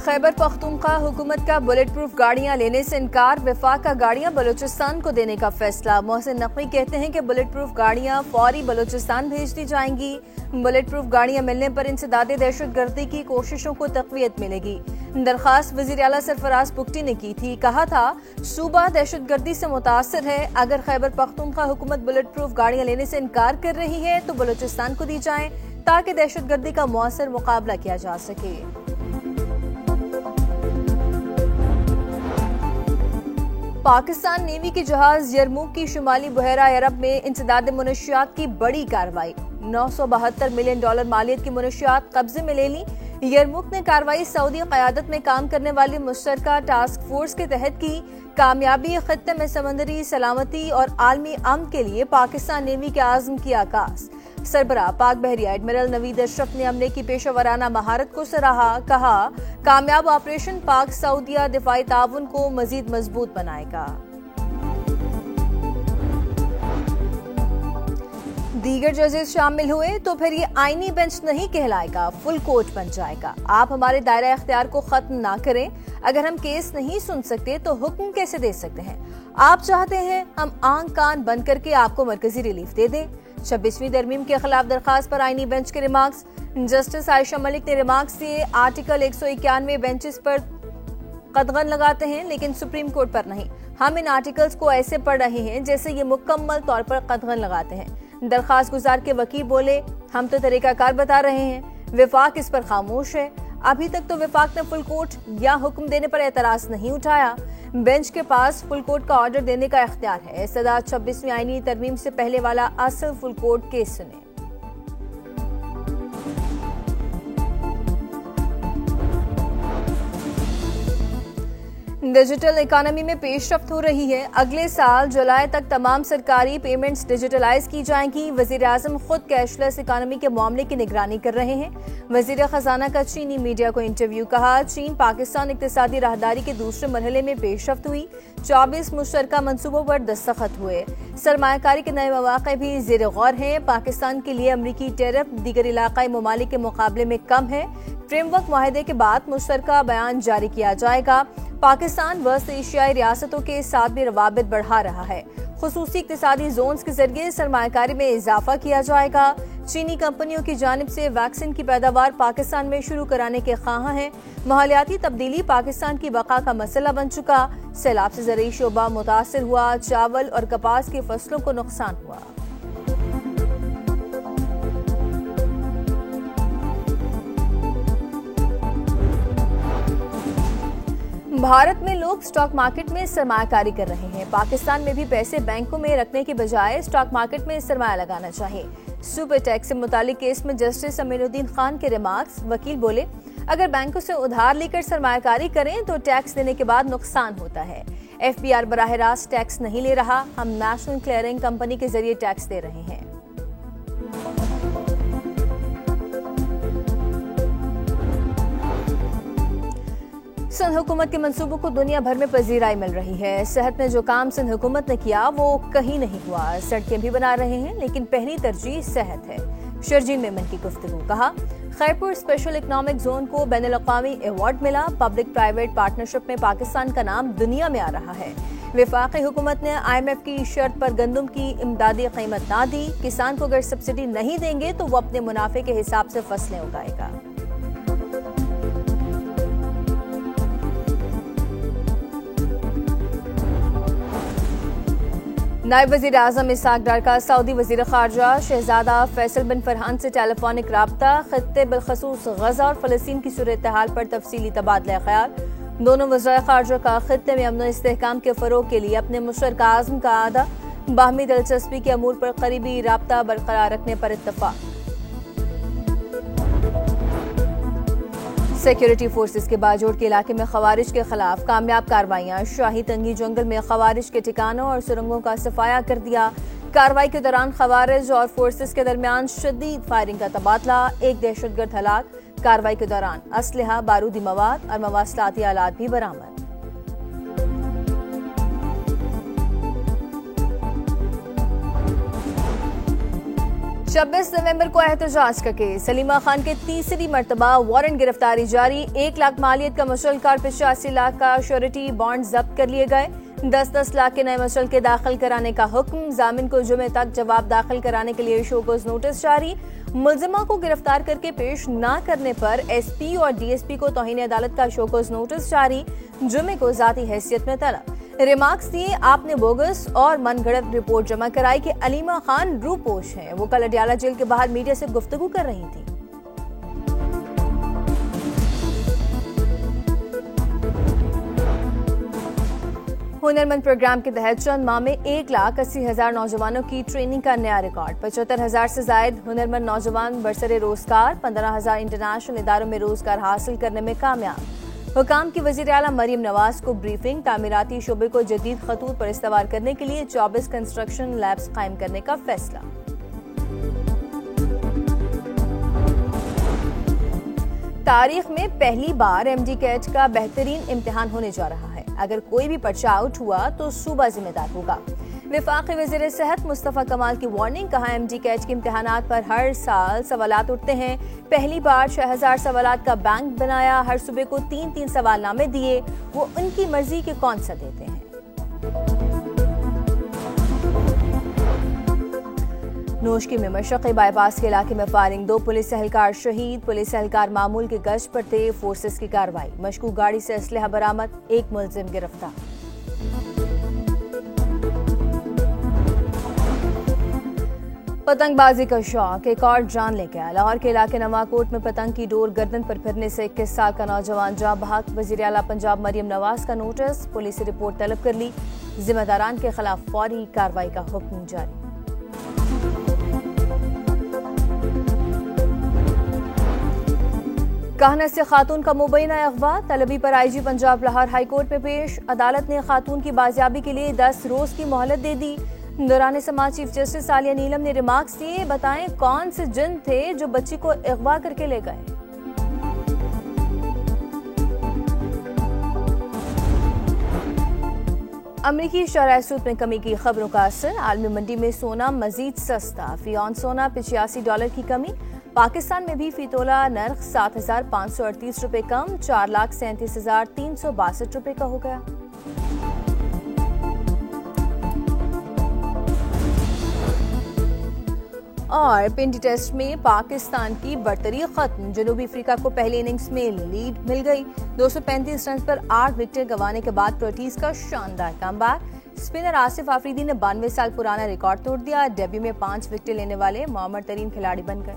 खैबर पख्तूनख्वा हुकूमत का bullet proof गाड़ियां लेने से इनकार, वफाक का गाड़ियां बलूचिस्तान को देने का फैसला। मोहसिन नकवी कहते हैं कि बुलेट प्रूफ गाड़ियां फौरी बलूचिस्तान भेज दी जाएंगी। बुलेट प्रूफ गाड़ियां मिलने पर इंसदादे दहशतगर्दी की कोशिशों को तक़वियत मिलेगी। दरखास्त वज़ीर आला सरफराज बुगटी ने की थी। कहा था सूबा दहशतगर्दी से मुतासर है। अगर खैबर पख्तूनख्वा हुकूमत बुलेट प्रूफ गाड़ियां लेने से इनकार कर रही है तो बलूचिस्तान को दी जाए ताकि दहशतगर्दी का मौसर मुकाबला किया जा सके। पाकिस्तान नेवी के जहाज यरमूक की शुमाली बहरा अरब में इंसदाद मुनशियात की बड़ी कार्रवाई। $972 मिलियन मालियत की मुनशियात कब्जे में ले ली। यरमूक ने कार्रवाई सऊदी क़यादत में काम करने वाली मुश्तरका टास्क फोर्स के तहत की। कामयाबी खित्ते में समंदरी सलामती और आलमी अमन के लिए पाकिस्तान नेवी के आज़म की आगाज। सरबराह पाक बहरिया एडमिरल नवीद अशरफ ने हमले की पेशेवराना महारत को सराहा। कहा कामयाब ऑपरेशन पाक सऊदिया दिफाई ताउन को मजीद मजबूत बनाएगा। दीगर जजेस शामिल हुए तो फिर ये आईनी बेंच नहीं कहलाएगा, फुल कोर्ट बन जाएगा। आप हमारे दायरा इख्तियार को खत्म ना करें। अगर हम केस नहीं सुन सकते तो हुक्म कैसे दे सकते हैं? आप चाहते हैं हम आंख कान बंद करके आपको मरकजी रिलीफ दे दें? 26वीं तरमीम के खिलाफ दरखास्त पर आईनी बेंच के रिमार्क्स। जस्टिस आयशा मलिक ने रिमार्क्स दिए। आर्टिकल 191 बेंचेस पर कदगन लगाते हैं लेकिन सुप्रीम कोर्ट पर नहीं। हम इन आर्टिकल्स को ऐसे पढ़ रहे हैं जैसे ये मुकम्मल तौर पर कदगन लगाते हैं। दरखास्त गुजार के वकील बोले हम तो तरीकाकार बता रहे हैं, विफाक इस पर खामोश है। अभी तक तो विफाक ने फुल कोर्ट या हुक्म देने पर एतराज नहीं उठाया। बेंच के पास फुल कोर्ट का ऑर्डर देने का इख्तियार है। सदा 26वीं आईनी तरमीम से पहले वाला असल फुल कोर्ट केस सुने। डिजिटल इकोनॉमी में पेशरफ्त हो रही है। अगले साल जुलाई तक तमाम सरकारी पेमेंट्स डिजिटलाइज की जाएंगी। वजीर आजम खुद कैशलेस इकोनॉमी के मामले की निगरानी कर रहे हैं। वजीर खजाना का चीनी मीडिया को इंटरव्यू। कहा चीन पाकिस्तान इक्तिसादी राहदारी के दूसरे मरहले में पेशरफ्त हुई। 24 मुश्तरका मंसूबों पर दस्तखत हुए। सरमायाकारी के नए मौके भी ज़ेर गौर हैं। पाकिस्तान के लिए अमरीकी टैरिफ दीगर इलाकाई ममालिक के मुकाबले में कम है। फ्रेमवर्क मुआहदे के बाद मुश्तरका बयान जारी किया जाएगा। पाकिस्तान वस्त एशियाई रियासतों के साथ भी रवाबित बढ़ा रहा है। खुसूसी इक्तिसादी जोन्स के जरिए सरमायाकारी में इजाफा किया जाएगा। चीनी कंपनियों की जानिब से वैक्सीन की पैदावार पाकिस्तान में शुरू कराने के ख्वाहां हैं। माहौलियाती तब्दीली पाकिस्तान की बका का मसला बन चुका। सैलाब से ज़रूरी शोबा मुतासिर हुआ। चावल और कपास की फसलों को नुकसान हुआ। भारत में लोग स्टॉक मार्केट में सरमायाकारी कर रहे हैं। पाकिस्तान में भी पैसे बैंकों में रखने के बजाय स्टॉक मार्केट में सरमाया लगाना चाहिए। सुपर टैक्स से मुतालिक केस में जस्टिस अमीनुद्दीन खान के रिमार्क्स। वकील बोले अगर बैंकों से उधार लेकर सरमायाकारी करें तो टैक्स देने के बाद नुकसान होता है। FBR बराह रास्त टैक्स नहीं ले रहा, हम नेशनल क्लियरिंग कंपनी के जरिए टैक्स दे रहे हैं। सिंध हुकूमत के मंसूबों को दुनिया भर में पजीराई मिल रही है। सेहत में जो काम सिंध हुकूमत ने किया वो कहीं नहीं हुआ। सड़कें भी बना रहे हैं लेकिन पहली तरजीह सेहत है। शर्जील मेमन की गुफ्तगू। कहा खैरपुर स्पेशल इकोनॉमिक जोन को बैनुल-अक़वामी अवार्ड मिला। पब्लिक प्राइवेट पार्टनरशिप में पाकिस्तान का नाम दुनिया में आ रहा है। वफाकी हुकूमत ने IMF की शर्त पर गंदम की इमदादी कीमत ना दी। किसान को अगर सब्सिडी नहीं देंगे तो वो अपने मुनाफे के हिसाब से फसलें उगाएगा। नायब वज़ीर आज़म इसहाक डार का सऊदी वज़ीर ख़ारजा शहजादा फैसल बिन फरहान से टेलीफोनिक राब्ता। खित्ते बिलखसूस गज़ा और फ़लस्तीन की सूरत हाल पर तफसीली तबादला ख्याल। दोनों वज़ीर ख़ारजा का खित्ते में अमन और इस्तेहकाम के फ़रोग़ के लिए अपने मुश्तरका आज़म का आदा बाहमी दिलचस्पी के अमूर पर करीबी राब्ता बरकरार रखने पर इत्तफ़ाक़। सिक्योरिटी फोर्सेस के बाजोड़ के इलाके में खवारिज के खिलाफ कामयाब कार्रवाइयां। शाही तंगी जंगल में खवारिज के ठिकानों और सुरंगों का सफाया कर दिया। कार्रवाई के दौरान खवारिज और फोर्सेस के दरमियान शदीद फायरिंग का तबादला। एक दहशतगर्द हलाक। कार्रवाई के दौरान असलहा, बारूदी मवाद और मवासलाती आलात भी बरामद। 26 नवंबर को एहतजाज का केस। सलीमा खान के तीसरी मर्तबा वारंट गिरफ्तारी जारी। 1 लाख मालियत का मुशल्का 85 लाख का श्योरिटी बॉन्ड जब्त कर लिए गए। 10-10 लाख के नए मुशल्के दाखिल कराने का हुक्म। जामिन को जुमे तक जवाब दाखिल कराने के लिए शोकोज नोटिस जारी। मुलजिमा को गिरफ्तार करके पेश न करने पर एसपी और डीएसपी को तौहीन अदालत का शोकोज नोटिस जारी। जुमे को जाती हैसियत में तलब। रिमार्क्स दिए, आपने बोगस और मनगढ़ंत रिपोर्ट जमा कराई कि अलीमा खान रूपोश हैं। वो कल अडयाला जेल के बाहर मीडिया से गुफ्तगू कर रही थी। हुनरमंद प्रोग्राम के तहत चंद माह में 1,80,000 नौजवानों की ट्रेनिंग का नया रिकॉर्ड। 75,000 से जायद हुनरमंद नौजवान बरसरे रोजगार। 15,000 इंटरनेशनल इदारों में रोजगार हासिल करने में कामयाब। हुकाम की वजीर आला मरियम नवाज को ब्रीफिंग। तामीराती शोबे को जदीद खतूत पर इस्तेमाल करने के लिए 24 कंस्ट्रक्शन लैब्स कायम करने का फैसला। तारीख में पहली बार एमडी कैट का बेहतरीन इम्तिहान होने जा रहा है। अगर कोई भी पर्चा आउट हुआ तो सूबा जिम्मेदार होगा। वफाकी वज़ीर सेहत मुस्तफ़ा कमाल की वार्निंग। कहा, एमडी कैट के इम्तिहानात पर हर साल सवालात उठते हैं। पहली बार 6,000 सवालात का बैंक बनाया। हर सूबे को 3-3 सवालनामे दिए। वो उनकी मर्जी के कौन सा देते हैं। नोशकी में मशक़ी बाईपास के इलाके में फायरिंग। 2 पुलिस एहलकार शहीद। पुलिस एहलकार मामूल के गश्त पर थे। फोर्सेस की कार्रवाई। मशकूक गाड़ी से असलहा बरामद। 1 मुलजिम गिरफ्तार। पतंगबाजी का शौक एक और जान लेके आया। लाहौर के इलाके नवाकोट में पतंग की डोर गर्दन पर फिरने से 21 साल का नौजवान जाँ बहक। वज़ीर आला पंजाब मरियम नवाज का नोटिस। पुलिस से रिपोर्ट तलब कर ली। जिम्मेदारान के खिलाफ फौरी कार्रवाई का हुक्म जारी। काहना से खातून का मुबैना अगवा। तलबी पर आईजी पंजाब लाहौर हाईकोर्ट में पेश। अदालत ने खातून की बाजियाबी के लिए 10 रोज की मोहलत दे दी। दौरान समाज चीफ जस्टिस आलिया नीलम ने रिमार्क्स दिए। बताएं कौन से जिन थे जो बच्ची को अगवा करके ले गए। अमरीकी शरह सूद में कमी की खबरों का असर। आलमी मंडी में सोना मजीद सस्ता। फी ऑन सोना $85 की कमी। पाकिस्तान में भी फी तोला नर्ख 7,538 रुपए कम। 4,37,362 रुपए का हो गया। और पिंडी टेस्ट में पाकिस्तान की बर्तरी खत्म। जनूबी अफ्रीका को पहली इनिंग्स में लीड मिल गई। 235 रन पर 8 विकेट गंवाने के बाद कर्टिस का शानदार कमबैक। स्पिनर आसिफ आफरीदी ने 92 साल पुराना रिकॉर्ड तोड़ दिया। डेब्यू में 5 विकेट लेने वाले मौमर तरीन खिलाड़ी बन गए।